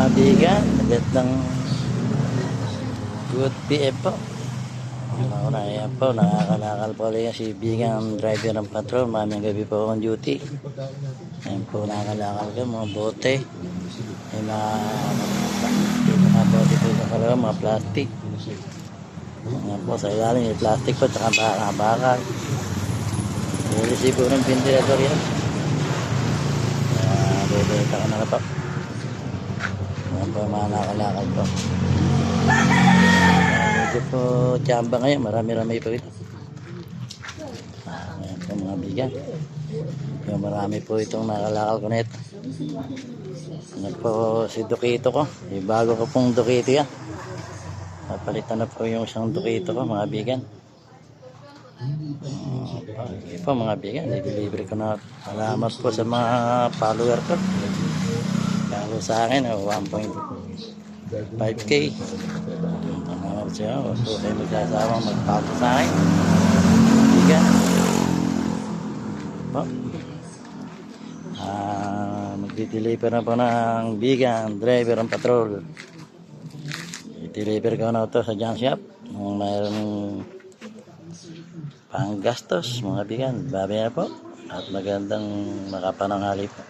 mga bigan, magandang good PM po. Una, ayan po, nakakalakal po ulit si bigang driver ng patrol. Mamayang gabi po on duty. Ayan po, nakakalakal ka, mga bote. May mga bote po yung kalawa, mga plastic. Ayan po, sa ilalim yung plastic po, tsaka bakal. Receive po ng ventilator yan. Bebenta ka na po. Ayan po, mga nakakalakal po. Medyo po tsamba ngayon, marami-rami po ito. Ayan po mga bigan. Marami po itong nakalakal ko na ito. Ayan po si Dukito ko. Yung bago ko pong Dukito yan. Napalitan na po yung isang Dukito ko mga bigan. Sige po mga bigan, i-deliver ko na. Salamat po sa mga follower ko. Kalo sa akin 1.5K. Salamat siya. Huwag po kayo magsasawang magpalo sa akin. Bigan po. Magdi-deliver na po ng bigan driver ng patrol. I-deliver ko na ito sa junk shop. Kung mayroong panggastos mga bigan, babaya po at magandang makapananghali po.